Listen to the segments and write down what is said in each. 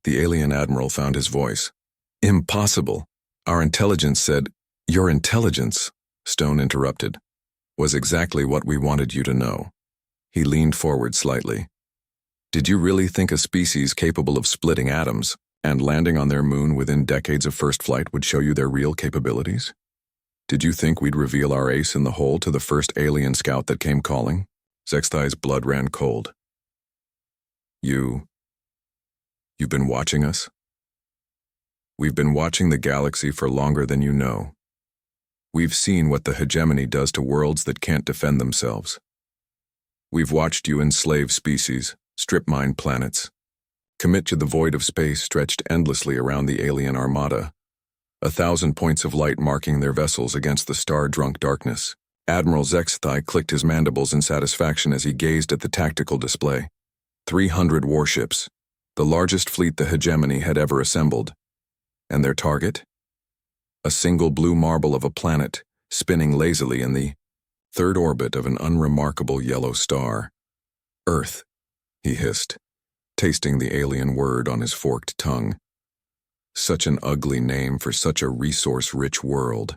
The alien admiral found his voice. Impossible. Our intelligence said, Your intelligence, Stone interrupted, was exactly what we wanted you to know. He leaned forward slightly. Did you really think a species capable of splitting atoms and landing on their moon within decades of first flight would show you their real capabilities? Did you think we'd reveal our ace in the hole to the first alien scout that came calling? Zexthai's blood ran cold. You've been watching us? We've been watching the galaxy for longer than you know. We've seen what the hegemony does to worlds that can't defend themselves. We've watched you enslave species, strip mine planets, commit to the void of space stretched endlessly around the alien armada, 1,000 points of light marking their vessels against the star-drunk darkness. Admiral Zexthai clicked his mandibles in satisfaction as he gazed at the tactical display. 300 warships, the largest fleet the hegemony had ever assembled. And their target? A single blue marble of a planet, spinning lazily in the third orbit of an unremarkable yellow star. Earth, he hissed, tasting the alien word on his forked tongue. Such an ugly name for such a resource-rich world.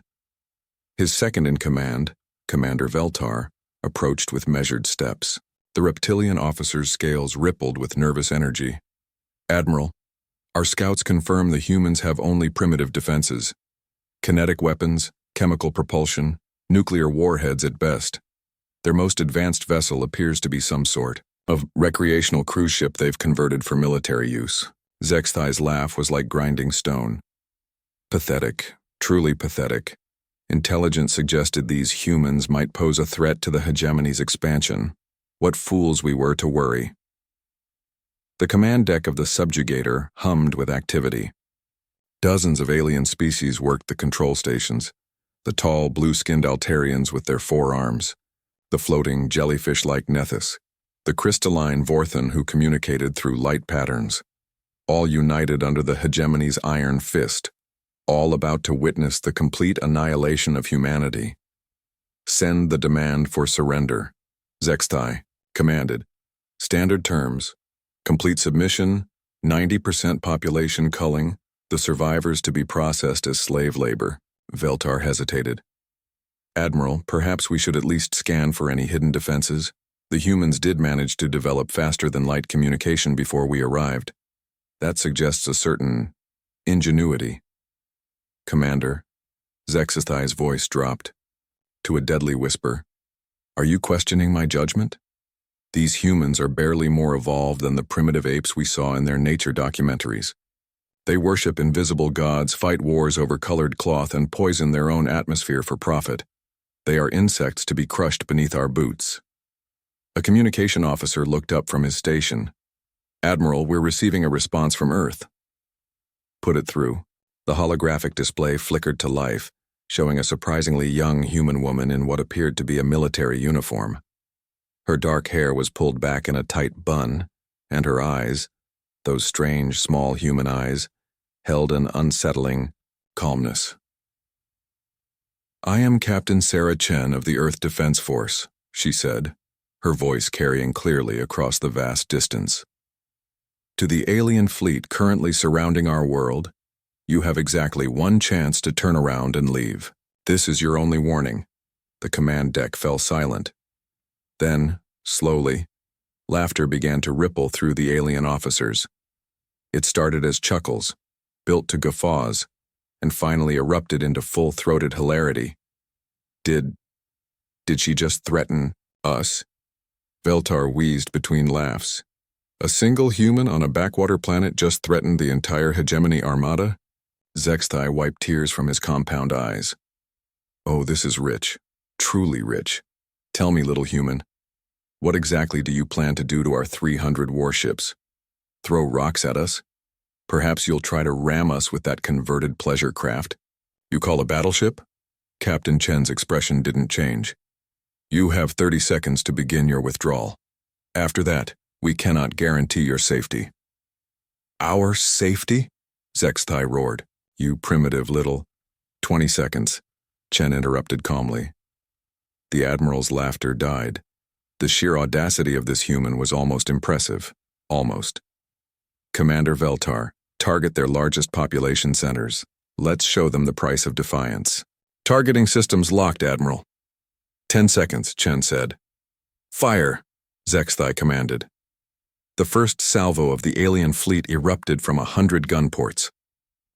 His second-in-command, Commander Veltar, approached with measured steps. The reptilian officer's scales rippled with nervous energy. Admiral, our scouts confirm the humans have only primitive defenses. Kinetic weapons, chemical propulsion, nuclear warheads at best. Their most advanced vessel appears to be some sort of recreational cruise ship they've converted for military use. Zexthai's laugh was like grinding stone. Pathetic, truly pathetic. Intelligence suggested these humans might pose a threat to the hegemony's expansion. What fools we were to worry. The command deck of the subjugator hummed with activity. Dozens of alien species worked the control stations, the tall, blue-skinned Altarians with their forearms, the floating, jellyfish-like Nethys, the crystalline Vorthan who communicated through light patterns, all united under the hegemony's iron fist, all about to witness the complete annihilation of humanity. Send the demand for surrender, Zexthai commanded. Standard terms, complete submission, 90% population culling, the survivors to be processed as slave labor. Veltar hesitated. Admiral, perhaps we should at least scan for any hidden defenses. The humans did manage to develop faster-than-light communication before we arrived. That suggests a certain ingenuity. Commander, Zexthai's voice dropped to a deadly whisper. Are you questioning my judgment? These humans are barely more evolved than the primitive apes we saw in their nature documentaries. They worship invisible gods, fight wars over colored cloth, and poison their own atmosphere for profit. They are insects to be crushed beneath our boots. A communication officer looked up from his station. Admiral, we're receiving a response from Earth. Put it through. The holographic display flickered to life, showing a surprisingly young human woman in what appeared to be a military uniform. Her dark hair was pulled back in a tight bun, and her eyes, those strange, small human eyes, held an unsettling calmness. I am Captain Sarah Chen of the Earth Defense Force, she said, her voice carrying clearly across the vast distance. To the alien fleet currently surrounding our world, you have exactly one chance to turn around and leave. This is your only warning. The command deck fell silent. Then, slowly, laughter began to ripple through the alien officers. It started as chuckles, built to guffaws, and finally erupted into full-throated hilarity. Did she just threaten us? Veltar wheezed between laughs. A single human on a backwater planet just threatened the entire hegemony armada? Zexthai wiped tears from his compound eyes. Oh, this is rich. Truly rich. Tell me, little human, what exactly do you plan to do to our 300 warships? Throw rocks at us? Perhaps you'll try to ram us with that converted pleasure craft. You call a battleship? Captain Chen's expression didn't change. You have 30 seconds to begin your withdrawal. After that, we cannot guarantee your safety. Our safety? Zexthai roared. You primitive little... 20 seconds, Chen interrupted calmly. The Admiral's laughter died. The sheer audacity of this human was almost impressive. Almost. Commander Veltar, Target their largest population centers. Let's show them the price of defiance. Targeting systems locked, Admiral. 10 seconds, Chen said. Fire, Zexthai commanded. The first salvo of the alien fleet erupted from 100 gun ports.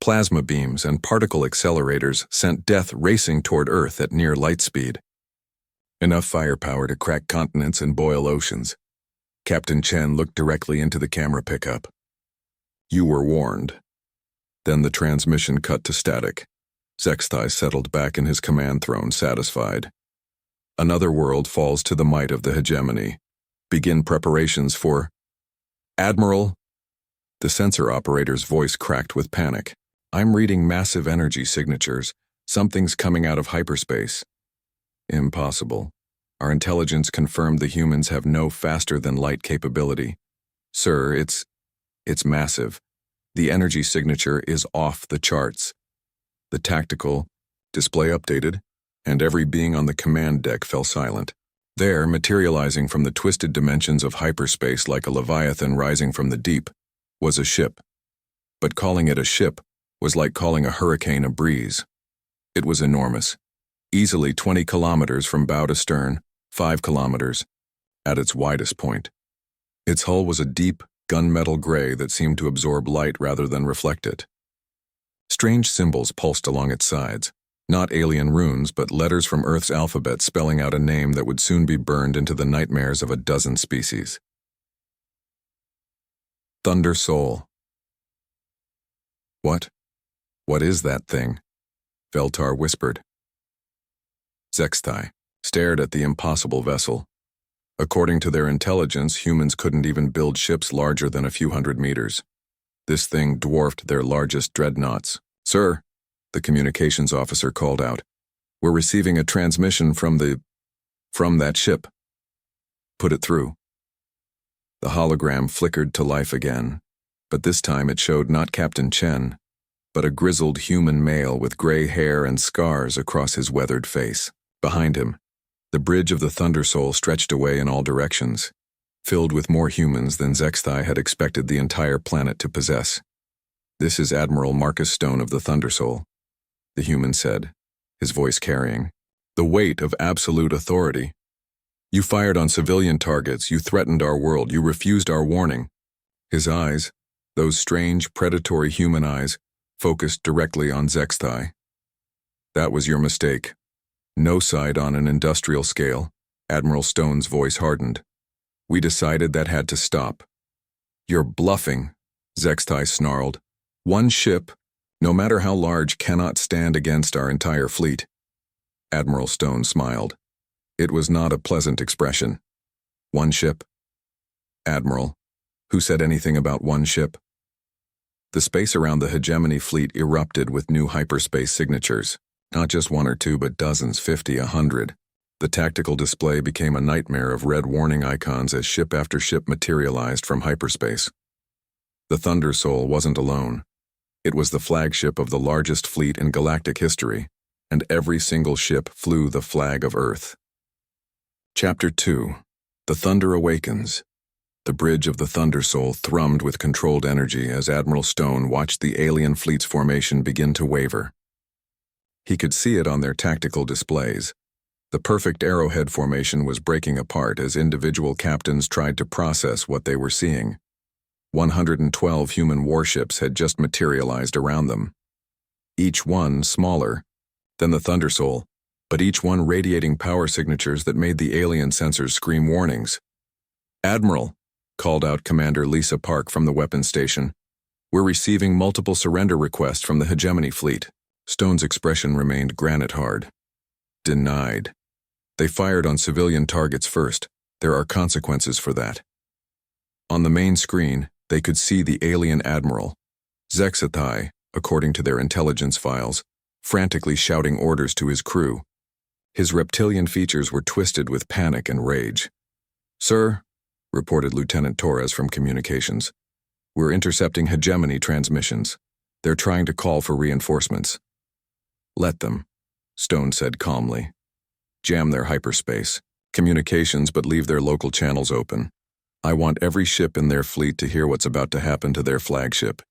Plasma beams and particle accelerators sent death racing toward Earth at near light speed. Enough firepower to crack continents and boil oceans. Captain Chen looked directly into the camera pickup. You were warned. Then the transmission cut to static. Zexthai settled back in his command throne, satisfied. Another world falls to the might of the hegemony. Begin preparations for... Admiral? The sensor operator's voice cracked with panic. I'm reading massive energy signatures. Something's coming out of hyperspace. Impossible. Our intelligence confirmed the humans have no faster-than-light capability. Sir, it's massive. The energy signature is off the charts. The tactical display updated, and every being on the command deck fell silent. There, materializing from the twisted dimensions of hyperspace like a leviathan rising from the deep, was a ship. But calling it a ship was like calling a hurricane a breeze. It was enormous, easily 20 kilometers from bow to stern, 5 kilometers, at its widest point. Its hull was a deep, gunmetal gray that seemed to absorb light rather than reflect it. Strange symbols pulsed along its sides. Not alien runes, but letters from Earth's alphabet spelling out a name that would soon be burned into the nightmares of a dozen species. Thunder Soul. What? What is that thing? Veltar whispered. Zexthai stared at the impossible vessel. According to their intelligence, humans couldn't even build ships larger than a few hundred meters. This thing dwarfed their largest dreadnoughts. Sir, the communications officer called out. We're receiving a transmission from that ship. Put it through. The hologram flickered to life again, but this time it showed not Captain Chen, but a grizzled human male with gray hair and scars across his weathered face. Behind him, the bridge of the Thunder Soul stretched away in all directions, filled with more humans than Zexthai had expected the entire planet to possess. This is Admiral Marcus Stone of the Thunder Soul, the human said, his voice carrying the weight of absolute authority. You fired on civilian targets, you threatened our world, you refused our warning. His eyes, those strange, predatory human eyes, focused directly on Zexthai. That was your mistake. No side on an industrial scale. Admiral Stone's voice hardened. We decided that had to stop. You're bluffing, Zexthai snarled. One ship, no matter how large, cannot stand against our entire fleet. Admiral Stone smiled. It was not a pleasant expression. One ship? Admiral, who said anything about one ship? The space around the hegemony fleet erupted with new hyperspace signatures. Not just one or two, but dozens, 50, 100. The tactical display became a nightmare of red warning icons as ship after ship materialized from hyperspace. The Thunder Soul wasn't alone. It was the flagship of the largest fleet in galactic history, and every single ship flew the flag of Earth. Chapter 2. The Thunder Awakens. The bridge of the Thunder Soul thrummed with controlled energy as Admiral Stone watched the alien fleet's formation begin to waver. He could see it on their tactical displays. The perfect arrowhead formation was breaking apart as individual captains tried to process what they were seeing. 112 human warships had just materialized around them. Each one smaller than the Thunder Soul, but each one radiating power signatures that made the alien sensors scream warnings. Admiral, called out Commander Lisa Park from the weapons station, we're receiving multiple surrender requests from the hegemony fleet. Stone's expression remained granite hard. Denied. They fired on civilian targets first. There are consequences for that. On the main screen, they could see the alien admiral, Zexthai, according to their intelligence files, frantically shouting orders to his crew. His reptilian features were twisted with panic and rage. Sir, reported Lieutenant Torres from communications, we're intercepting hegemony transmissions. They're trying to call for reinforcements. Let them, Stone said calmly. Jam their hyperspace, communications, but leave their local channels open. I want every ship in their fleet to hear what's about to happen to their flagship.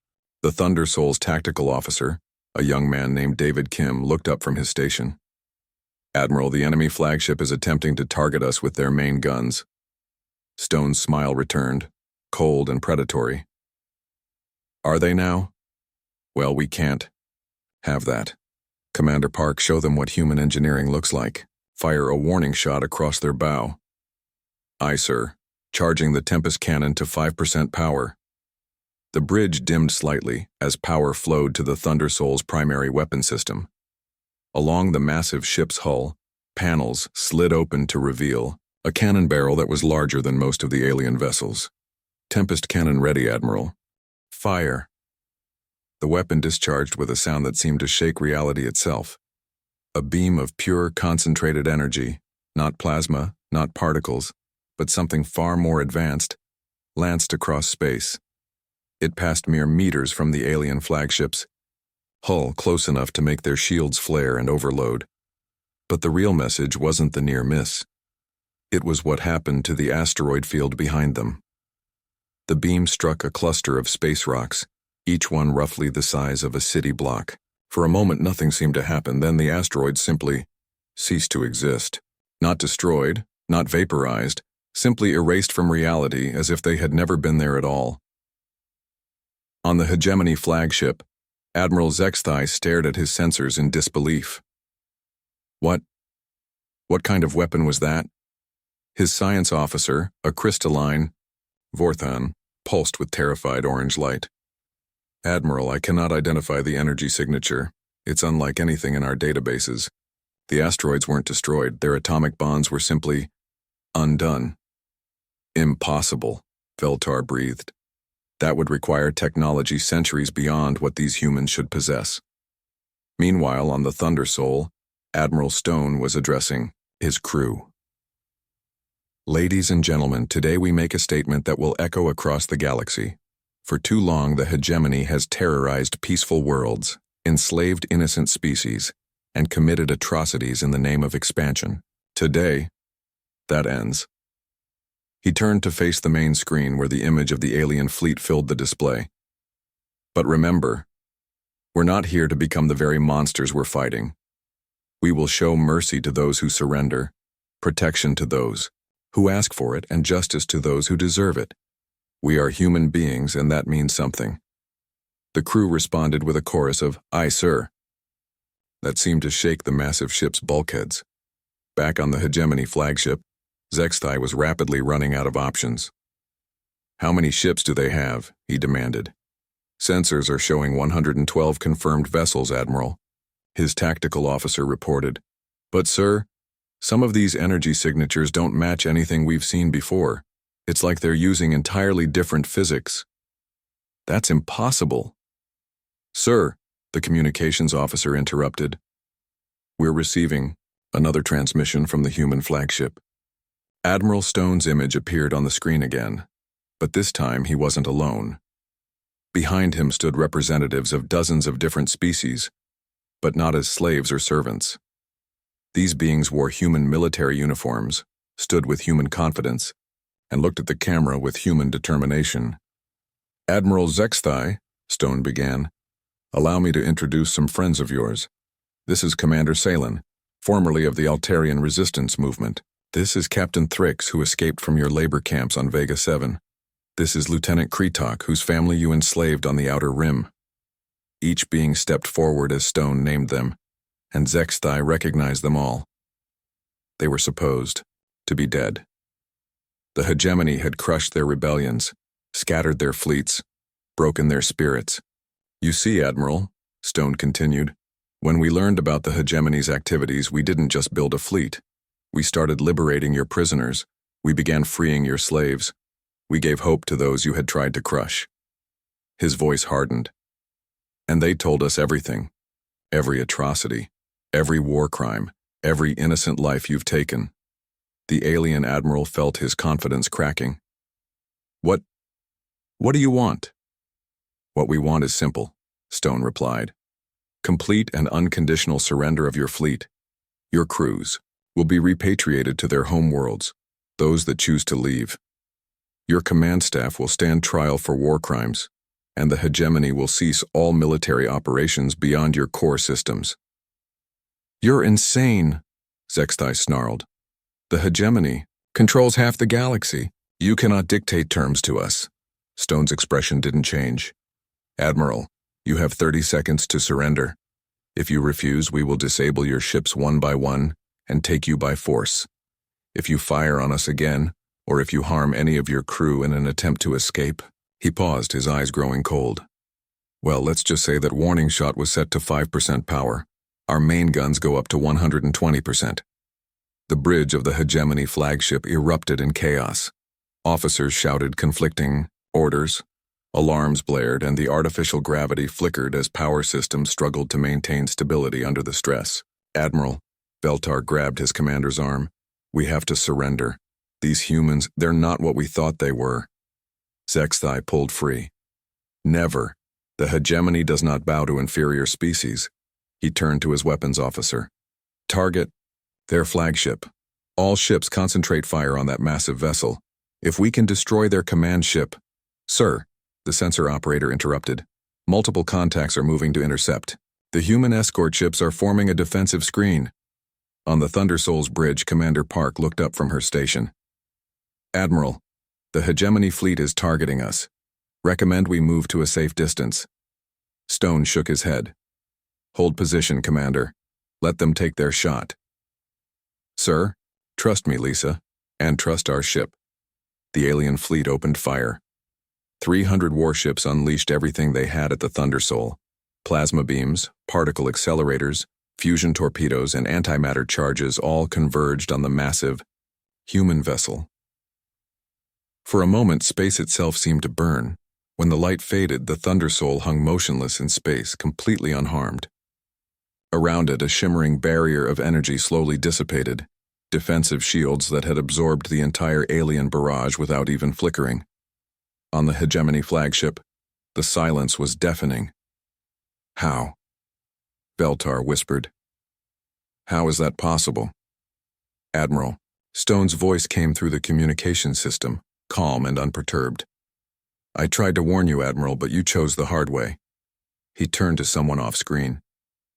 The Thunder Soul's tactical officer, a young man named David Kim, looked up from his station. "Admiral, the enemy flagship is attempting to target us with their main guns." Stone's smile returned, cold and predatory. "Are they now? Well, we can't have that. Commander Park, show them what human engineering looks like. Fire a warning shot across their bow." "Aye, sir. Charging the Tempest cannon to 5% power." The bridge dimmed slightly as power flowed to the Thunder Soul's primary weapon system. Along the massive ship's hull, panels slid open to reveal a cannon barrel that was larger than most of the alien vessels. "Tempest cannon ready, Admiral." "Fire." The weapon discharged with a sound that seemed to shake reality itself. A beam of pure, concentrated energy, not plasma, not particles, but something far more advanced, lanced across space. It passed mere meters from the alien flagship's hull, close enough to make their shields flare and overload. But the real message wasn't the near miss. It was what happened to the asteroid field behind them. The beam struck a cluster of space rocks, each one roughly the size of a city block. For a moment nothing seemed to happen, then the asteroid simply ceased to exist. Not destroyed, not vaporized, simply erased from reality as if they had never been there at all. On the hegemony flagship, Admiral Zexthai stared at his sensors in disbelief. What kind of weapon was that? His science officer, a crystalline Vorthan, pulsed with terrified orange light. "Admiral, I cannot identify the energy signature. It's unlike anything in our databases. The asteroids weren't destroyed, their atomic bonds were simply undone." "Impossible," Veltar breathed. "That would require technology centuries beyond what these humans should possess." Meanwhile, on the Thunder Soul, Admiral Stone was addressing his crew. "Ladies and gentlemen, today we make a statement that will echo across the galaxy. For too long, the hegemony has terrorized peaceful worlds, enslaved innocent species, and committed atrocities in the name of expansion. Today, that ends." He turned to face the main screen where the image of the alien fleet filled the display. "But remember, we're not here to become the very monsters we're fighting. We will show mercy to those who surrender, protection to those who ask for it, and justice to those who deserve it. We are human beings, and that means something." The crew responded with a chorus of "Aye, sir." That seemed to shake the massive ship's bulkheads. Back on the hegemony flagship, Zexthai was rapidly running out of options. "How many ships do they have?" he demanded. "Sensors are showing 112 confirmed vessels, Admiral," his tactical officer reported. "But, sir, some of these energy signatures don't match anything we've seen before. It's like they're using entirely different physics." "That's impossible." "Sir," the communications officer interrupted. "We're receiving another transmission from the human flagship." Admiral Stone's image appeared on the screen again, but this time he wasn't alone. Behind him stood representatives of dozens of different species, but not as slaves or servants. These beings wore human military uniforms, stood with human confidence, and looked at the camera with human determination. "Admiral Zexthai," Stone began, "allow me to introduce some friends of yours. This is Commander Salen, formerly of the Altarian Resistance Movement. This is Captain Thrix, who escaped from your labor camps on Vega 7. This is Lieutenant Kretok, whose family you enslaved on the Outer Rim." Each being stepped forward as Stone named them, and Zexthai recognized them all. They were supposed to be dead. The hegemony had crushed their rebellions, scattered their fleets, broken their spirits. "You see, Admiral," Stone continued, "when we learned about the hegemony's activities, we didn't just build a fleet. We started liberating your prisoners. We began freeing your slaves. We gave hope to those you had tried to crush." His voice hardened. "And they told us everything. Every atrocity, every war crime, every innocent life you've taken." The alien admiral felt his confidence cracking. What do you want?" "What we want is simple," Stone replied. "Complete and unconditional surrender of your fleet. Your crews will be repatriated to their home worlds, those that choose to leave. Your command staff will stand trial for war crimes. and the hegemony will cease all military operations beyond your core systems. You're insane, Zextai snarled. The hegemony controls half the galaxy. You cannot dictate terms to us. Stone's expression didn't change. Admiral, you have 30 seconds to surrender. If you refuse, we will disable your ships one by one and take you by force. If you fire on us again, or if you harm any of your crew in an attempt to escape. He paused, his eyes growing cold. Well, let's just say that warning shot was set to 5% power. Our main guns go up to 120%. The bridge of the hegemony flagship erupted in chaos. Officers shouted conflicting orders. Alarms blared, and the artificial gravity flickered as power systems struggled to maintain stability under the stress. Admiral, Veltar grabbed his commander's arm. We have to surrender. These humans, they're not what we thought they were. Zextai pulled free. Never. The hegemony does not bow to inferior species. He turned to his weapons officer. Target their flagship. All ships concentrate fire on that massive vessel. If we can destroy their command ship. Sir, the sensor operator interrupted. Multiple contacts are moving to intercept. The human escort ships are forming a defensive screen. On the Thundersoul's bridge, Commander Park looked up from her station. Admiral, the hegemony fleet is targeting us. Recommend we move to a safe distance. Stone shook his head. Hold position, Commander. Let them take their shot. Sir, trust me, Lisa, and trust our ship. The alien fleet opened fire. 300 warships unleashed everything they had at the Thundersoul. Plasma beams, particle accelerators, fusion torpedoes, and antimatter charges all converged on the massive human vessel. For a moment, space itself seemed to burn. When the light faded, the Thundersoul hung motionless in space, completely unharmed. Around it, a shimmering barrier of energy slowly dissipated, defensive shields that had absorbed the entire alien barrage without even flickering. On the hegemony flagship, the silence was deafening. How? Veltar whispered. How is that possible? Admiral, Stone's voice came through the communication system, calm and unperturbed. I tried to warn you, Admiral, but you chose the hard way. He turned to someone off-screen.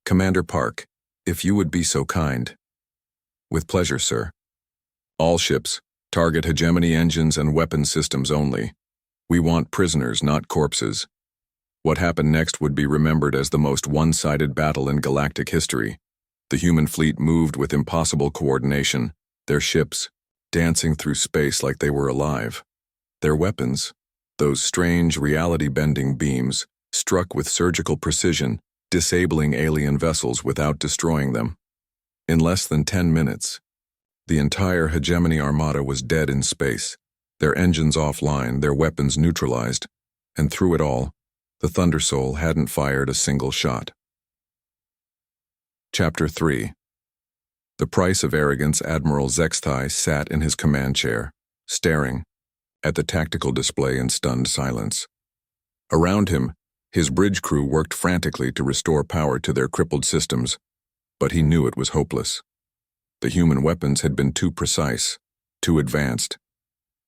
Commander Park, if you would be so kind. With pleasure, sir. All ships, target hegemony engines and weapon systems only. We want prisoners, not corpses. What happened next would be remembered as the most one-sided battle in galactic history. The human fleet moved with impossible coordination, their ships dancing through space like they were alive. Their weapons, those strange reality-bending beams, struck with surgical precision, disabling alien vessels without destroying them. In less than 10 minutes, the entire hegemony armada was dead in space, their engines offline, their weapons neutralized, and through it all, the Thundersoul hadn't fired a single shot. Chapter 3. The price of arrogance. Admiral Zextai sat in his command chair, staring at the tactical display in stunned silence. Around him, his bridge crew worked frantically to restore power to their crippled systems, but he knew it was hopeless. The human weapons had been too precise, too advanced.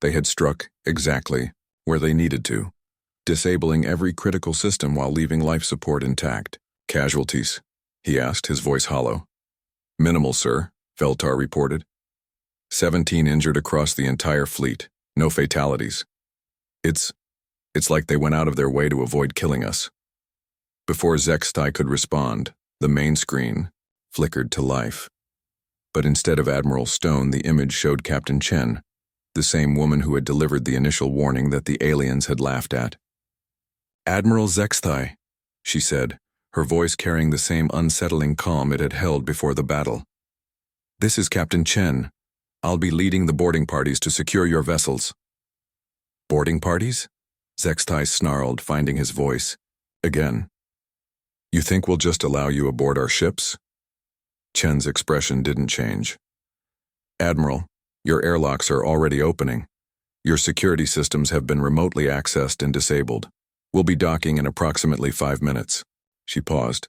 They had struck exactly where they needed to, disabling every critical system while leaving life support intact. Casualties? He asked, his voice hollow. Minimal, sir, Veltar reported. 17 injured across the entire fleet. No fatalities. It's like they went out of their way to avoid killing us. Before Zextai could respond, the main screen flickered to life. But instead of Admiral Stone, the image showed Captain Chen, the same woman who had delivered the initial warning that the aliens had laughed at. Admiral Zextai, she said, her voice carrying the same unsettling calm it had held before the battle. This is Captain Chen. I'll be leading the boarding parties to secure your vessels. Boarding parties? Zextai snarled, finding his voice. Again. You think we'll just allow you aboard our ships? Chen's expression didn't change. Admiral, your airlocks are already opening. Your security systems have been remotely accessed and disabled. We'll be docking in approximately 5 minutes. She paused.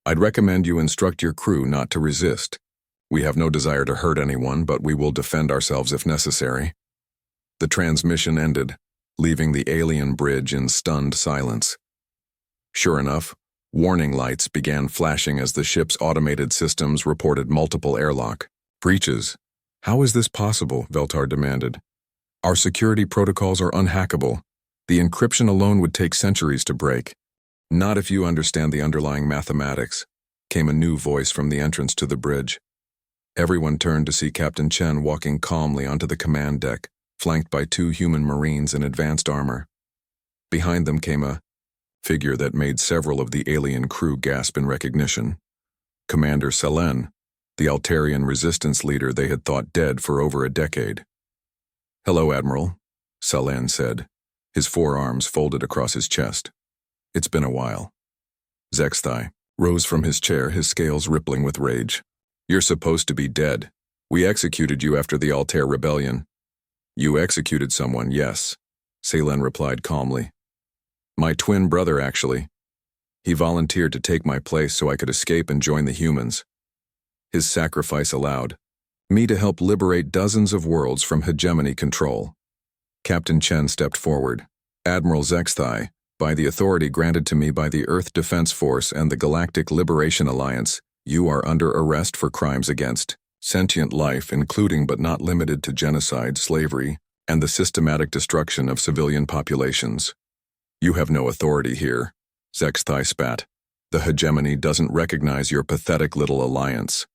I'd recommend you instruct your crew not to resist. We have no desire to hurt anyone, but we will defend ourselves if necessary. The transmission ended, leaving the alien bridge in stunned silence. Sure enough, warning lights began flashing as the ship's automated systems reported multiple airlock breaches. How is this possible? Veltar demanded. Our security protocols are unhackable. The encryption alone would take centuries to break. Not if you understand the underlying mathematics, came a new voice from the entrance to the bridge. Everyone turned to see Captain Chen walking calmly onto the command deck, flanked by 2 human marines in advanced armor. Behind them came a figure that made several of the alien crew gasp in recognition. Commander Selen, the Altarian resistance leader they had thought dead for over a decade. "Hello, Admiral," Selen said, his forearms folded across his chest. "It's been a while." Zexthai rose from his chair, his scales rippling with rage. "You're supposed to be dead. We executed you after the Altair rebellion." "You executed someone, yes," Selen replied calmly. "My twin brother, actually. He volunteered to take my place so I could escape and join the humans. His sacrifice allowed me to help liberate dozens of worlds from hegemony control." Captain Chen stepped forward. "Admiral Zexthai, by the authority granted to me by the Earth Defense Force and the Galactic Liberation Alliance, you are under arrest for crimes against sentient life, including but not limited to genocide, slavery, and the systematic destruction of civilian populations. You have no authority here," Zexthai spat. "The hegemony doesn't recognize your pathetic little alliance."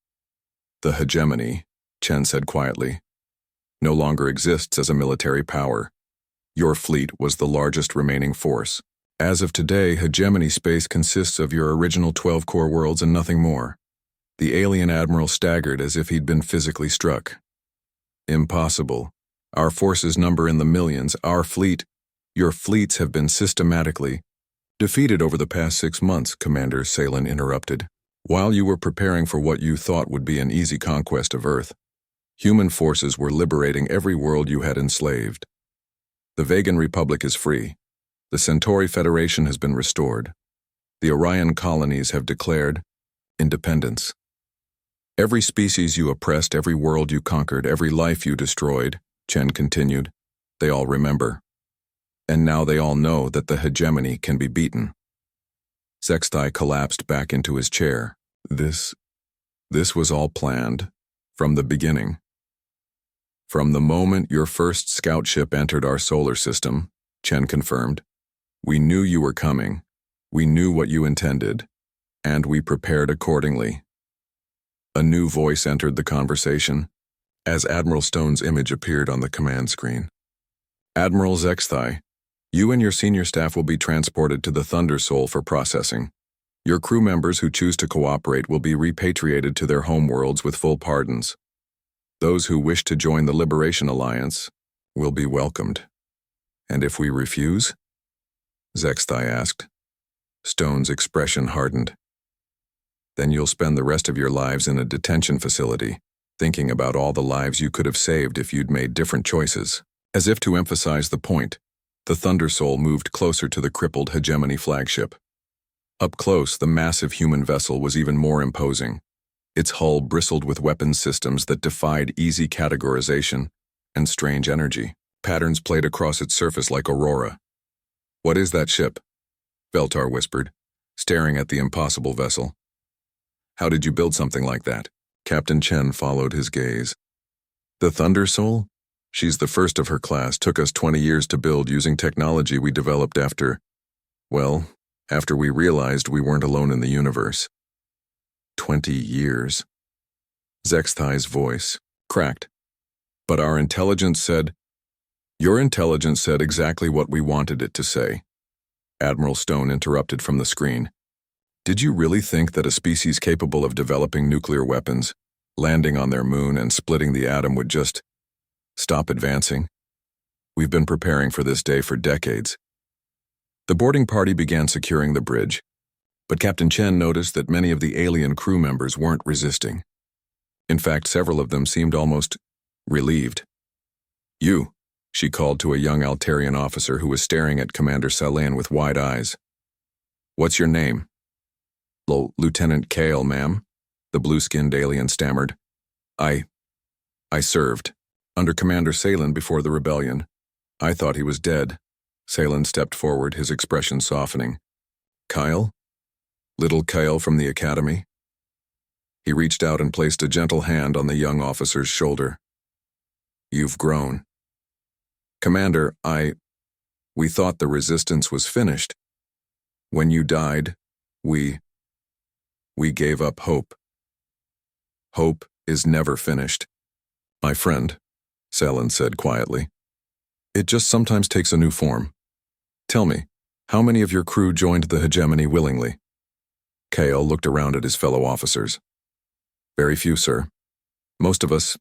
"The hegemony," Chen said quietly, "no longer exists as a military power. Your fleet was the largest remaining force. As of today, hegemony space consists of your original 12 core worlds and nothing more." The alien admiral staggered as if he'd been physically struck. "Impossible. Our forces number in the millions. Your fleets have been systematically defeated over the past 6 months," Commander Salen interrupted. "While you were preparing for what you thought would be an easy conquest of Earth, human forces were liberating every world you had enslaved. The Vegan Republic is free. The Centauri Federation has been restored. The Orion colonies have declared independence. Every species you oppressed, every world you conquered, every life you destroyed," Chen continued, "they all remember. And now they all know that the hegemony can be beaten." Zexthai collapsed back into his chair. This was all planned, from the beginning. "From the moment your first scout ship entered our solar system," Chen confirmed, "we knew you were coming, we knew what you intended, and we prepared accordingly." A new voice entered the conversation, as Admiral Stone's image appeared on the command screen. "Admiral Zexthai, you and your senior staff will be transported to the Thunder Soul for processing. Your crew members who choose to cooperate will be repatriated to their homeworlds with full pardons. Those who wish to join the Liberation Alliance will be welcomed." "And if we refuse?" Zexthai asked. Stone's expression hardened. "Then you'll spend the rest of your lives in a detention facility, thinking about all the lives you could have saved if you'd made different choices." As if to emphasize the point, the Thunder Soul moved closer to the crippled hegemony flagship. Up close, the massive human vessel was even more imposing. Its hull bristled with weapons systems that defied easy categorization and strange energy. Patterns played across its surface like aurora. "What is that ship?" Veltar whispered, staring at the impossible vessel. "How did you build something like that?" Captain Chen followed his gaze. "The Thunder Soul? She's the first of her class. Took us 20 years to build using technology we developed after we realized we weren't alone in the universe." 20 years. Zexthai's voice cracked. "But our intelligence said—" "Your intelligence said exactly what we wanted it to say," Admiral Stone interrupted from the screen. "Did you really think that a species capable of developing nuclear weapons, landing on their moon and splitting the atom would just stop advancing? We've been preparing for this day for decades." The boarding party began securing the bridge, but Captain Chen noticed that many of the alien crew members weren't resisting. In fact, several of them seemed almost relieved. "You," she called to a young Altarian officer who was staring at Commander Salen with wide eyes. "What's your name?" Lieutenant Kale, ma'am," the blue-skinned alien stammered. I served under Commander Salen before the rebellion. I thought he was dead." Salen stepped forward, his expression softening. Kyle? Little Kyle from the academy? He reached out and placed a gentle hand on the young officer's shoulder. You've grown. Commander, we thought the resistance was finished. When you died, we gave up hope. Hope is never finished. My friend, Selen said quietly. It just sometimes takes a new form. Tell me, how many of your crew joined the hegemony willingly? Kale looked around at his fellow officers. Very few, sir. Most of us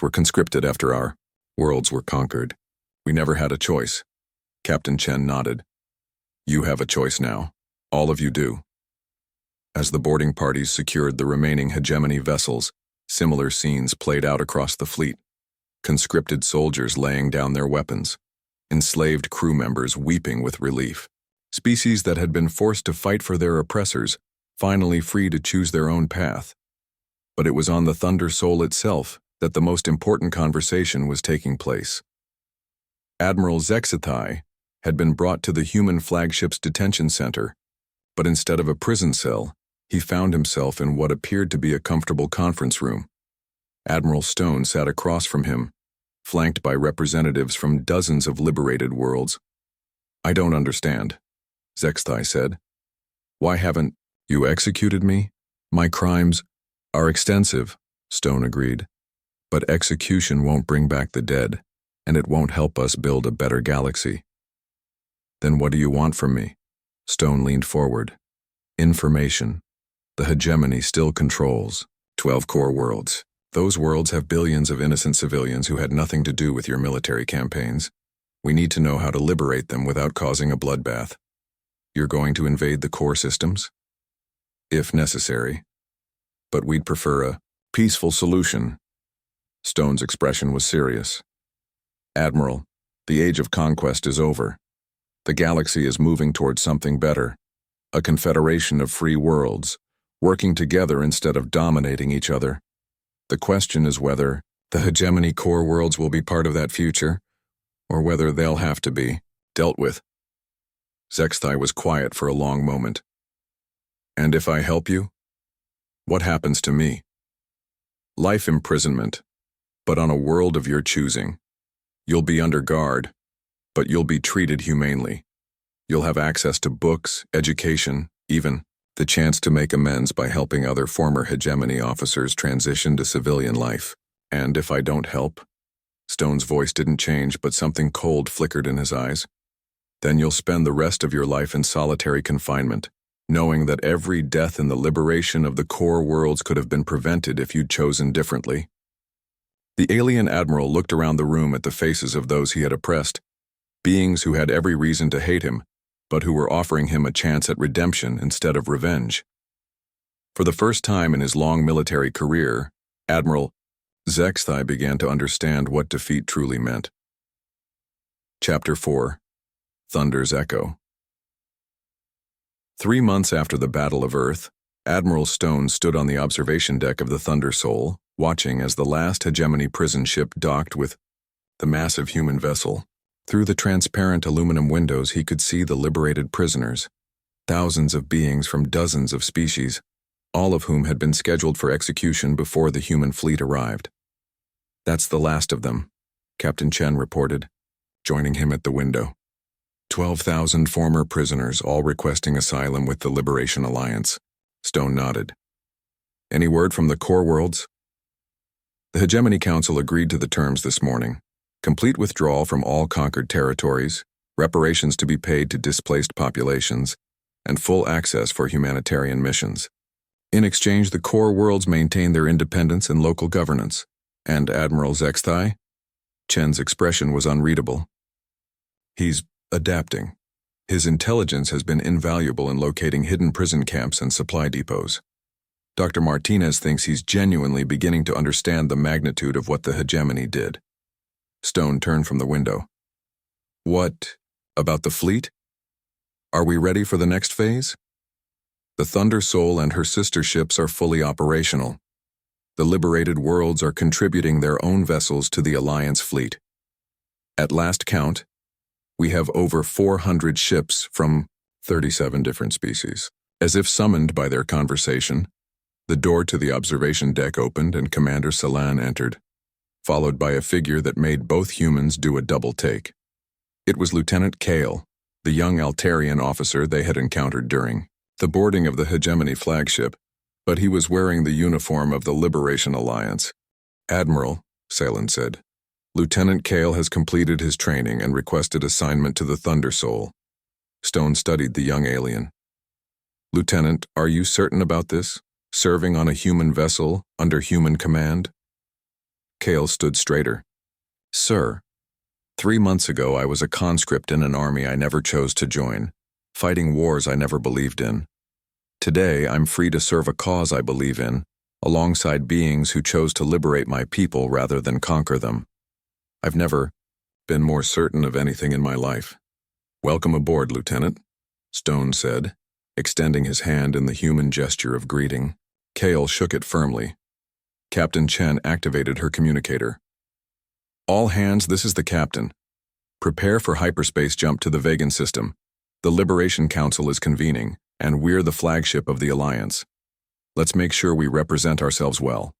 were conscripted after our worlds were conquered. We never had a choice. Captain Chen nodded. You have a choice now. All of you do. As the boarding parties secured the remaining hegemony vessels, similar scenes played out across the fleet. Conscripted soldiers laying down their weapons. Enslaved crew members weeping with relief. Species that had been forced to fight for their oppressors, finally free to choose their own path. But it was on the Thunder Soul itself that the most important conversation was taking place. Admiral Zexithai had been brought to the human flagship's detention center, but instead of a prison cell, he found himself in what appeared to be a comfortable conference room. Admiral Stone sat across from him, flanked by representatives from dozens of liberated worlds. I don't understand, Zexithai said. Why haven't you executed me? My crimes are extensive, Stone agreed. But execution won't bring back the dead, and it won't help us build a better galaxy. Then what do you want from me? Stone leaned forward. Information. The hegemony still controls 12 core worlds. Those worlds have billions of innocent civilians who had nothing to do with your military campaigns. We need to know how to liberate them without causing a bloodbath. You're going to invade the core systems? If necessary. But we'd prefer a peaceful solution. Stone's expression was serious. Admiral, the age of conquest is over. The galaxy is moving towards something better. A confederation of free worlds, working together instead of dominating each other. The question is whether the hegemony core worlds will be part of that future, or whether they'll have to be dealt with. Zexithai was quiet for a long moment. And if I help you? What happens to me? Life imprisonment, but on a world of your choosing. You'll be under guard, but you'll be treated humanely. You'll have access to books, education, even the chance to make amends by helping other former hegemony officers transition to civilian life. And if I don't help? Stone's voice didn't change, but something cold flickered in his eyes. Then you'll spend the rest of your life in solitary confinement, knowing that every death in the liberation of the core worlds could have been prevented if you'd chosen differently. The alien admiral looked around the room at the faces of those he had oppressed, beings who had every reason to hate him, but who were offering him a chance at redemption instead of revenge. For the first time in his long military career, Admiral Zexithai began to understand what defeat truly meant. Chapter 4. Thunder's Echo. 3 months after the Battle of Earth, Admiral Stone stood on the observation deck of the Thunder Soul, watching as the last hegemony prison ship docked with the massive human vessel. Through the transparent aluminum windows he could see the liberated prisoners, thousands of beings from dozens of species, all of whom had been scheduled for execution before the human fleet arrived. That's the last of them, Captain Chen reported, joining him at the window. 12,000 former prisoners, all requesting asylum with the Liberation Alliance. Stone nodded. Any word from the core worlds? The Hegemony Council agreed to the terms this morning. Complete withdrawal from all conquered territories, reparations to be paid to displaced populations, and full access for humanitarian missions. In exchange, the core worlds maintain their independence and local governance. And Admiral Zexithai? Chen's expression was unreadable. He's adapting. His intelligence has been invaluable in locating hidden prison camps and supply depots. Dr. Martinez thinks he's genuinely beginning to understand the magnitude of what the hegemony did. Stone turned from the window. What about the fleet? Are we ready for the next phase? The Thunder Soul and her sister ships are fully operational. The liberated worlds are contributing their own vessels to the Alliance fleet. At last count, we have over 400 ships from 37 different species. As if summoned by their conversation, the door to the observation deck opened and Commander Salan entered, followed by a figure that made both humans do a double take. It was Lieutenant Kale, the young Altarian officer they had encountered during the boarding of the Hegemony flagship, but he was wearing the uniform of the Liberation Alliance. "Admiral," Salan said, "Lieutenant Kale has completed his training and requested assignment to the Thunder Soul." Stone studied the young alien. "Lieutenant, are you certain about this? Serving on a human vessel, under human command?" Kale stood straighter. "Sir, 3 months ago I was a conscript in an army I never chose to join, fighting wars I never believed in. Today I'm free to serve a cause I believe in, alongside beings who chose to liberate my people rather than conquer them. I've never been more certain of anything in my life." "Welcome aboard, Lieutenant," Stone said, extending his hand in the human gesture of greeting. Kale shook it firmly. Captain Chen activated her communicator. "All hands, this is the captain. Prepare for hyperspace jump to the Vegan system. The Liberation Council is convening, and we're the flagship of the Alliance. Let's make sure we represent ourselves well."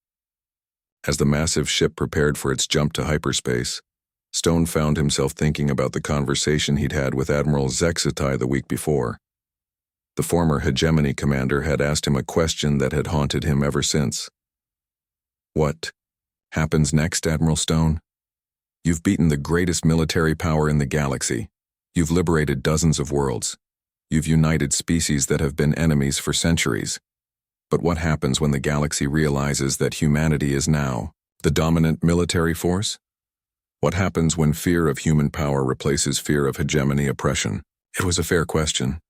As the massive ship prepared for its jump to hyperspace, Stone found himself thinking about the conversation he'd had with Admiral Zexitai the week before. The former Hegemony commander had asked him a question that had haunted him ever since. "What happens next, Admiral Stone? You've beaten the greatest military power in the galaxy. You've liberated dozens of worlds. You've united species that have been enemies for centuries. But what happens when the galaxy realizes that humanity is now the dominant military force? What happens when fear of human power replaces fear of hegemony oppression?" It was a fair question,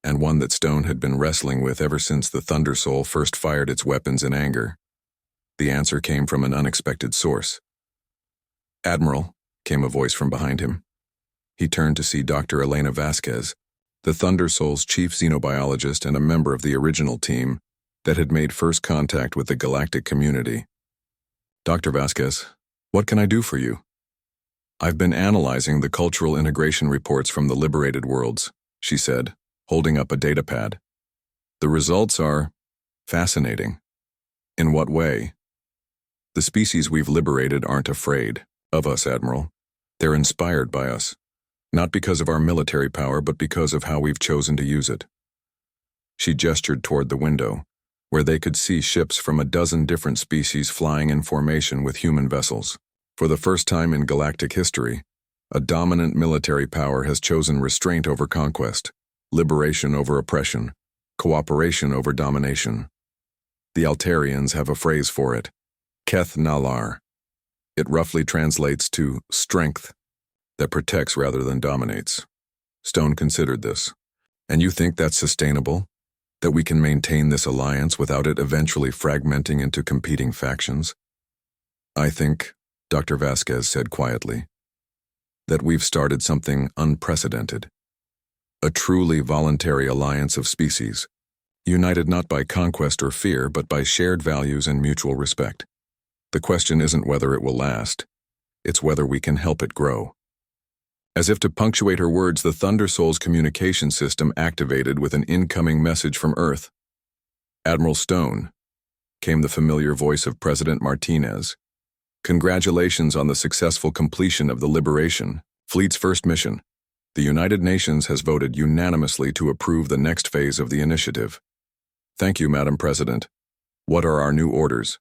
and one that Stone had been wrestling with ever since the Thunder Soul first fired its weapons in anger. The answer came from an unexpected source. "Admiral," came a voice from behind him. He turned to see Dr. Elena Vasquez, the Thunder Soul's chief xenobiologist and a member of the original team that had made first contact with the Galactic community. "Dr. Vasquez, what can I do for you?" "I've been analyzing the cultural integration reports from the liberated worlds," she said, holding up a datapad. "The results are fascinating." "In what way?" "The species we've liberated aren't afraid of us, Admiral. They're inspired by us, not because of our military power, but because of how we've chosen to use it." She gestured toward the window, where they could see ships from a dozen different species flying in formation with human vessels. For the first time in galactic history, a dominant military power has chosen restraint over conquest, liberation over oppression, cooperation over domination. The Altarians have a phrase for it, Keth Nalar. It roughly translates to strength that protects rather than dominates. Stone considered this. "And you think that's sustainable? That we can maintain this alliance without it eventually fragmenting into competing factions?" "I think," Dr. Vasquez said quietly, "that we've started something unprecedented. A truly voluntary alliance of species, united not by conquest or fear, but by shared values and mutual respect. The question isn't whether it will last, it's whether we can help it grow." As if to punctuate her words, the Thunder Soul's communication system activated with an incoming message from Earth. "Admiral Stone," came the familiar voice of President Martinez. "Congratulations on the successful completion of the Liberation Fleet's first mission. The United Nations has voted unanimously to approve the next phase of the initiative." "Thank you, Madam President. What are our new orders?"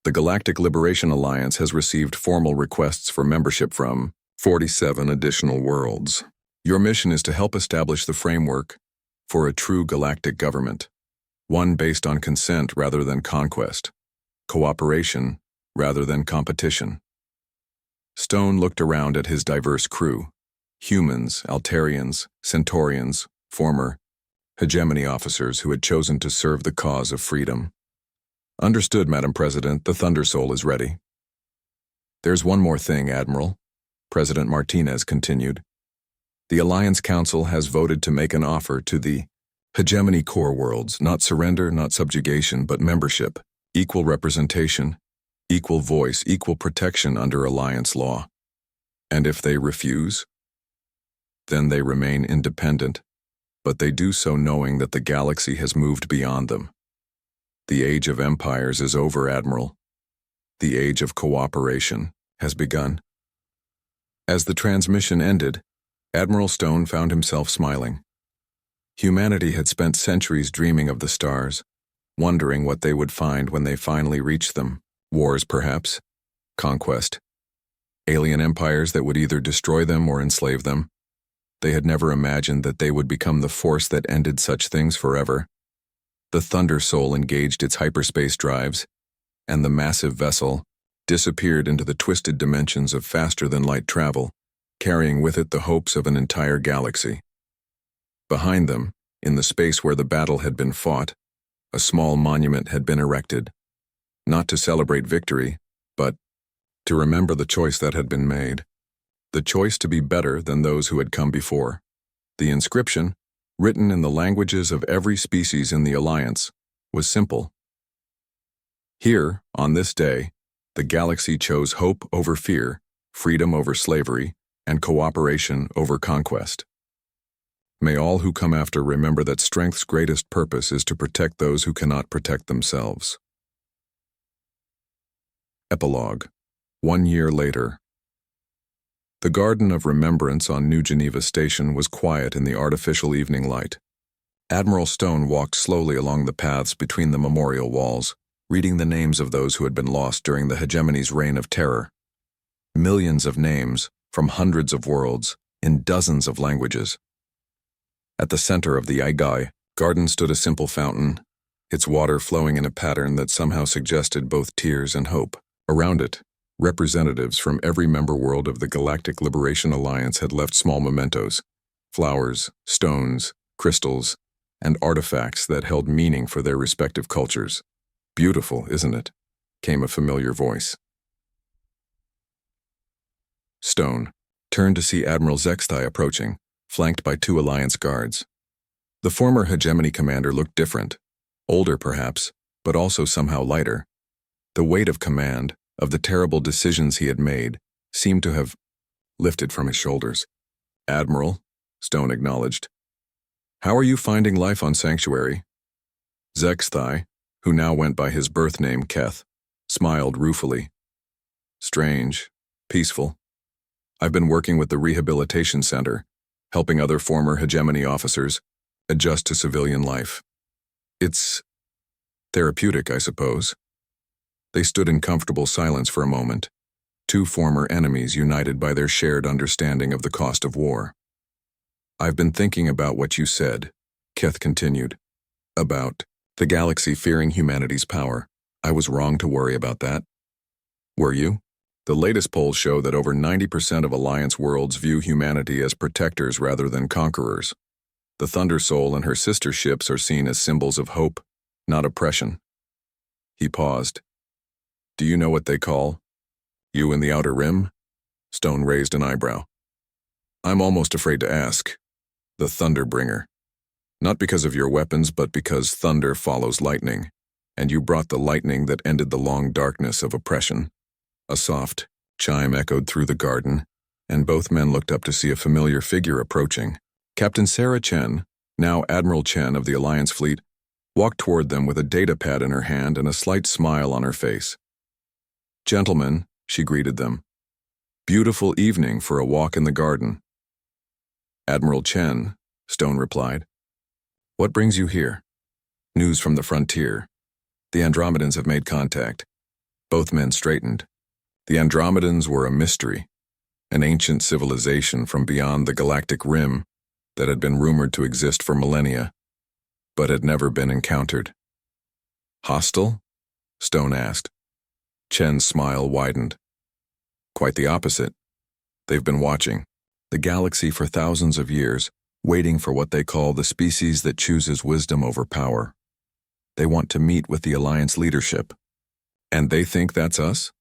"The Galactic Liberation Alliance has received formal requests for membership from 47 additional worlds. Your mission is to help establish the framework for a true galactic government, one based on consent rather than conquest, cooperation rather than competition." Stone looked around at his diverse crew, humans, Altarians, Centaurians, former Hegemony officers who had chosen to serve the cause of freedom. "Understood, Madam President, the Thunder Soul is ready." "There's one more thing, Admiral," President Martinez continued. "The Alliance Council has voted to make an offer to the Hegemony core worlds, not surrender, not subjugation, but membership, equal representation, equal voice, equal protection under Alliance law. And if they refuse, then they remain independent, but they do so knowing that the galaxy has moved beyond them. The age of empires is over, Admiral. The age of cooperation has begun. As the transmission ended, Admiral Stone found himself smiling. Humanity had spent centuries dreaming of the stars, wondering what they would find when they finally reached them. Wars, perhaps. Conquest. Alien empires that would either destroy them or enslave them. They had never imagined that they would become the force that ended such things forever. The Thunder Soul engaged its hyperspace drives, and the massive vessel disappeared into the twisted dimensions of faster-than-light travel, carrying with it the hopes of an entire galaxy. Behind them, in the space where the battle had been fought, a small monument had been erected, not to celebrate victory, but to remember the choice that had been made, the choice to be better than those who had come before. The inscription, written in the languages of every species in the Alliance, was simple. Here, on this day, the galaxy chose hope over fear, freedom over slavery, and cooperation over conquest. May all who come after remember that strength's greatest purpose is to protect those who cannot protect themselves. Epilogue. 1 year later. The Garden of Remembrance on New Geneva Station was quiet in the artificial evening light. Admiral Stone walked slowly along the paths between the memorial walls, reading the names of those who had been lost during the hegemony's reign of terror. Millions of names, from hundreds of worlds, in dozens of languages. At the center of the Aigai garden stood a simple fountain, its water flowing in a pattern that somehow suggested both tears and hope. Around it, representatives from every member world of the Galactic Liberation Alliance had left small mementos, flowers, stones, crystals, and artifacts that held meaning for their respective cultures. "Beautiful, isn't it?" came a familiar voice. Stone turned to see Admiral Zextai approaching, flanked by 2 Alliance guards. The former hegemony commander looked different, older perhaps, but also somehow lighter. The weight of command, of the terrible decisions he had made, seemed to have lifted from his shoulders. "Admiral," Stone acknowledged. "How are you finding life on Sanctuary?" Zextai, who now went by his birth name Keth, smiled ruefully. "Strange, peaceful. I've been working with the Rehabilitation Center, helping other former hegemony officers adjust to civilian life. It's therapeutic, I suppose." They stood in comfortable silence for a moment, 2 former enemies united by their shared understanding of the cost of war. "I've been thinking about what you said," Keth continued, "about the galaxy fearing humanity's power. I was wrong to worry about that." "Were you?" The latest polls show that over 90% of Alliance worlds view humanity as protectors rather than conquerors. The Thunder Soul and her sister ships are seen as symbols of hope, not oppression. He paused. "Do you know what they call you in the Outer Rim?" Stone raised an eyebrow. "I'm almost afraid to ask. The Thunderbringer. Not because of your weapons, but because thunder follows lightning, and you brought the lightning that ended the long darkness of oppression." A soft chime echoed through the garden, and both men looked up to see a familiar figure approaching. Captain Sarah Chen, now Admiral Chen of the Alliance fleet, walked toward them with a data pad in her hand and a slight smile on her face. "Gentlemen," she greeted them. "Beautiful evening for a walk in the garden." "Admiral Chen," Stone replied. "What brings you here?" "News from the frontier. The Andromedans have made contact." Both men straightened. The Andromedans were a mystery, an ancient civilization from beyond the galactic rim that had been rumored to exist for millennia, but had never been encountered. "Hostile?" Stone asked. Chen's smile widened. "Quite the opposite. They've been watching the galaxy for thousands of years, waiting for what they call the species that chooses wisdom over power. They want to meet with the Alliance leadership." "And they think that's us?"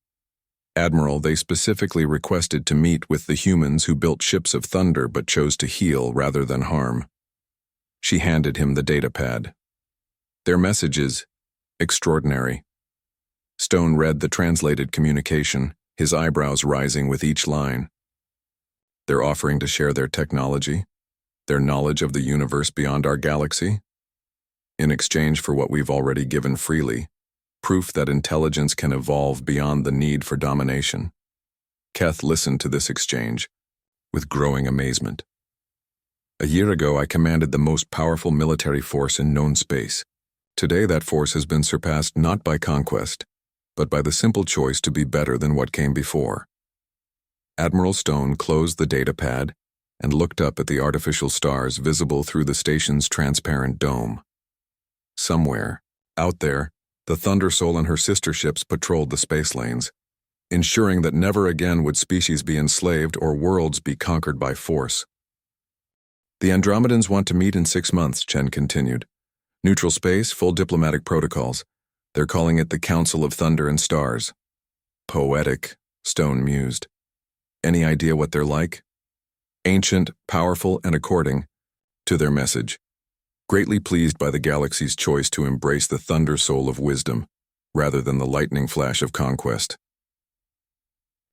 "Admiral, they specifically requested to meet with the humans who built ships of thunder but chose to heal rather than harm." She handed him the data pad. "Their message is extraordinary." Stone read the translated communication, his eyebrows rising with each line. "They're offering to share their technology. Their knowledge of the universe beyond our galaxy? In exchange for what we've already given freely, proof that intelligence can evolve beyond the need for domination. Keth listened to this exchange with growing amazement. A year ago, I commanded the most powerful military force in known space. Today, that force has been surpassed not by conquest, but by the simple choice to be better than what came before. Admiral Stone closed the data pad and looked up at the artificial stars visible through the station's transparent dome. Somewhere, out there, the Thunder Soul and her sister ships patrolled the space lanes, ensuring that never again would species be enslaved or worlds be conquered by force. The Andromedans want to meet in 6 months, Chen continued. Neutral space, full diplomatic protocols. They're calling it the Council of Thunder and Stars. Poetic, Stone mused. Any idea what they're like? Ancient, powerful, and according to their message. Greatly pleased by the galaxy's choice to embrace the Thunder Soul of wisdom, rather than the lightning flash of conquest.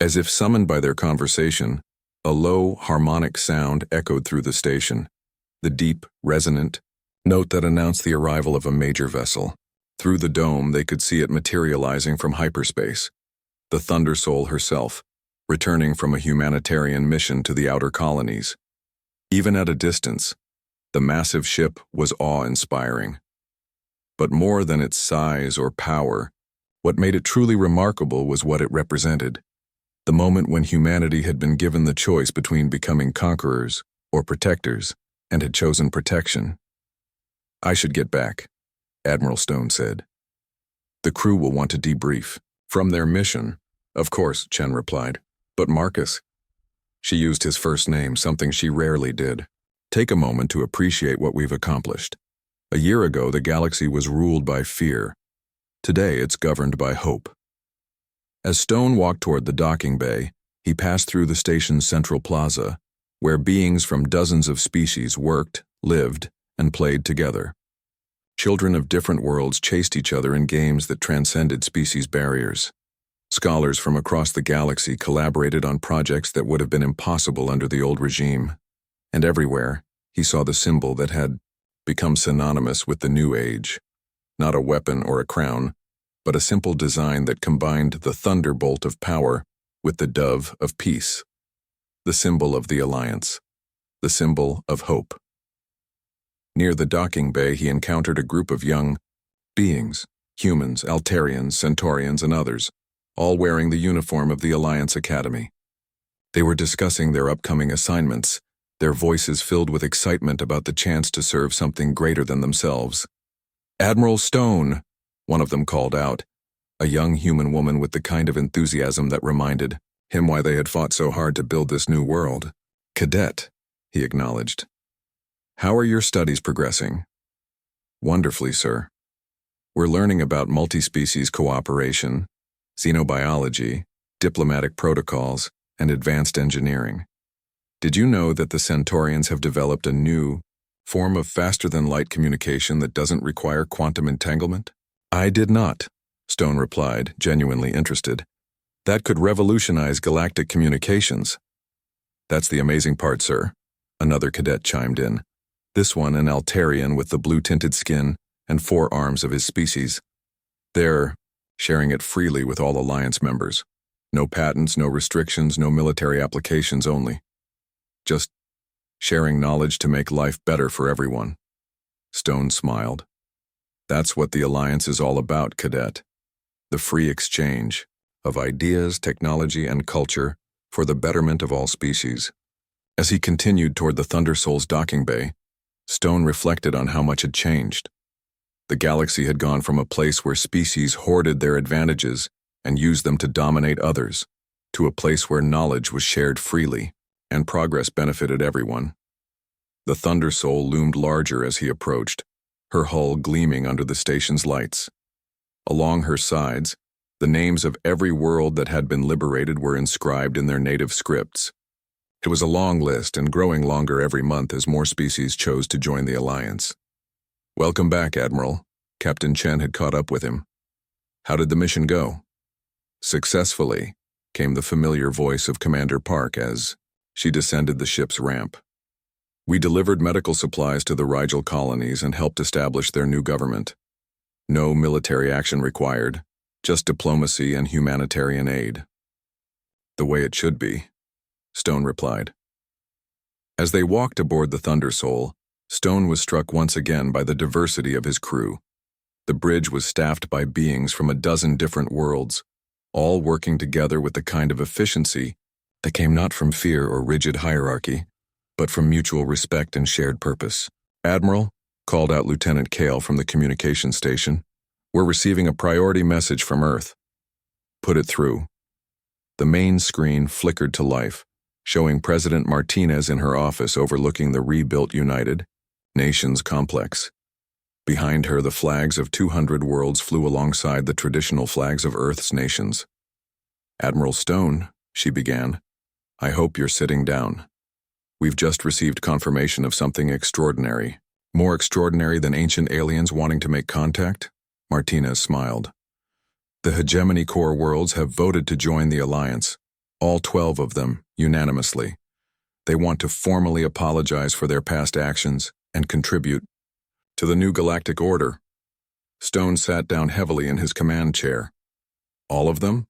As if summoned by their conversation, a low, harmonic sound echoed through the station, the deep, resonant note that announced the arrival of a major vessel. Through the dome, they could see it materializing from hyperspace, the Thunder Soul herself, returning from a humanitarian mission to the outer colonies. Even at a distance, the massive ship was awe-inspiring. But more than its size or power, what made it truly remarkable was what it represented. The moment when humanity had been given the choice between becoming conquerors or protectors, and had chosen protection. I should get back, Admiral Stone said. The crew will want to debrief. From their mission, of course, Chen replied. But Marcus? She used his first name, something she rarely did. Take a moment to appreciate what we've accomplished. A year ago, the galaxy was ruled by fear. Today, it's governed by hope. As Stone walked toward the docking bay, he passed through the station's central plaza, where beings from dozens of species worked, lived, and played together. Children of different worlds chased each other in games that transcended species barriers. Scholars from across the galaxy collaborated on projects that would have been impossible under the old regime. And everywhere, he saw the symbol that had become synonymous with the new age. Not a weapon or a crown, but a simple design that combined the thunderbolt of power with the dove of peace. The symbol of the Alliance. The symbol of hope. Near the docking bay, he encountered a group of young beings, humans, Altarians, Centaurians, and others, all wearing the uniform of the Alliance Academy. They were discussing their upcoming assignments, their voices filled with excitement about the chance to serve something greater than themselves. Admiral Stone, one of them called out, a young human woman with the kind of enthusiasm that reminded him why they had fought so hard to build this new world. Cadet, he acknowledged. How are your studies progressing? Wonderfully, sir. We're learning about multi-species cooperation, xenobiology, diplomatic protocols, and advanced engineering. Did you know that the Centaurians have developed a new form of faster-than-light communication that doesn't require quantum entanglement? I did not, Stone replied, genuinely interested. That could revolutionize galactic communications. That's the amazing part, sir, another cadet chimed in. This one an Altarian with the blue-tinted skin and 4 arms of his species. They're sharing it freely with all Alliance members. No patents, no restrictions, no military applications only. Just sharing knowledge to make life better for everyone. Stone smiled. That's what the Alliance is all about, Cadet. The free exchange of ideas, technology, and culture for the betterment of all species. As he continued toward the Thunder Soul's docking bay, Stone reflected on how much had changed. The galaxy had gone from a place where species hoarded their advantages and used them to dominate others, to a place where knowledge was shared freely and progress benefited everyone. The Thunder Soul loomed larger as he approached, her hull gleaming under the station's lights. Along her sides, the names of every world that had been liberated were inscribed in their native scripts. It was a long list and growing longer every month as more species chose to join the Alliance. Welcome back, Admiral. Captain Chen had caught up with him. How did the mission go? Successfully, came the familiar voice of Commander Park as she descended the ship's ramp. We delivered medical supplies to the Rigel colonies and helped establish their new government. No military action required, just diplomacy and humanitarian aid. The way it should be, Stone replied. As they walked aboard the Thunder Soul, Stone was struck once again by the diversity of his crew. The bridge was staffed by beings from a dozen different worlds, all working together with the kind of efficiency that came not from fear or rigid hierarchy, but from mutual respect and shared purpose. "Admiral," called out Lieutenant Kale from the communication station, "we're receiving a priority message from Earth." "Put it through." The main screen flickered to life, showing President Martinez in her office overlooking the rebuilt United Nations complex. Behind her, the flags of 200 worlds flew alongside the traditional flags of Earth's nations. "Admiral Stone," she began, "I hope you're sitting down. We've just received confirmation of something extraordinary. More extraordinary than ancient aliens wanting to make contact?" Martinez smiled. "The Hegemony Core worlds have voted to join the Alliance, all 12 of them, unanimously. They want to formally apologize for their past actions and contribute to the new galactic order." Stone sat down heavily in his command chair. "All of them?"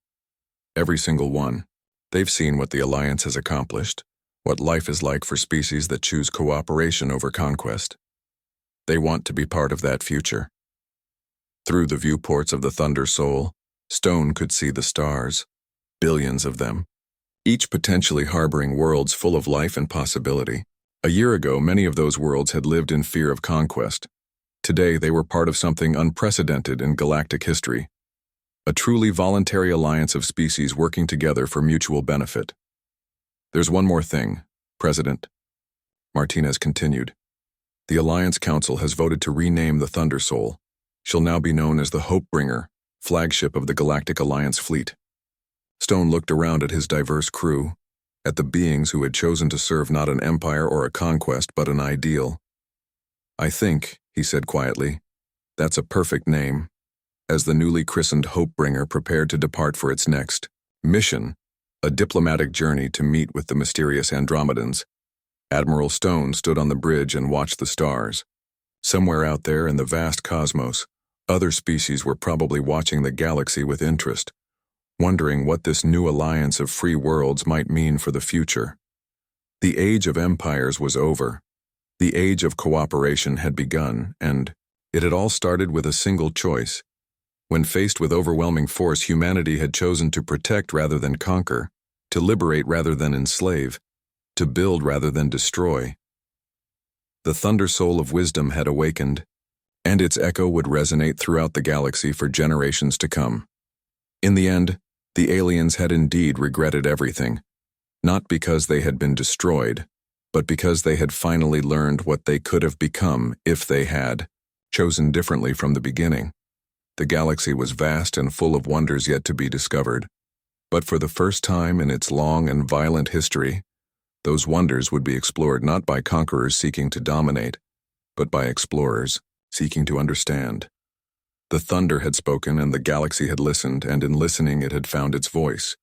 "Every single one. They've seen what the Alliance has accomplished, what life is like for species that choose cooperation over conquest. They want to be part of that future." Through the viewports of the Thunder Soul, Stone could see the stars, billions of them, each potentially harboring worlds full of life and possibility. A year ago, many of those worlds had lived in fear of conquest. Today, they were part of something unprecedented in galactic history, a truly voluntary alliance of species working together for mutual benefit. "There's one more thing, President," Martinez continued. "The Alliance Council has voted to rename the Thunder Soul. She'll now be known as the Hopebringer, flagship of the Galactic Alliance fleet." Stone looked around at his diverse crew, at the beings who had chosen to serve not an empire or a conquest but an ideal. "I think," he said quietly, "that's a perfect name." As the newly christened Hopebringer prepared to depart for its next mission, a diplomatic journey to meet with the mysterious Andromedans, Admiral Stone stood on the bridge and watched the stars. Somewhere out there in the vast cosmos, other species were probably watching the galaxy with interest, wondering what this new alliance of free worlds might mean for the future. The age of empires was over. The age of cooperation had begun, and it had all started with a single choice. When faced with overwhelming force, humanity had chosen to protect rather than conquer, to liberate rather than enslave, to build rather than destroy. The Thunder Soul of Wisdom had awakened, and its echo would resonate throughout the galaxy for generations to come. In the end, the aliens had indeed regretted everything, not because they had been destroyed, but because they had finally learned what they could have become if they had chosen differently from the beginning. The galaxy was vast and full of wonders yet to be discovered, but for the first time in its long and violent history, those wonders would be explored not by conquerors seeking to dominate, but by explorers seeking to understand. The thunder had spoken and the galaxy had listened, and in listening it had found its voice.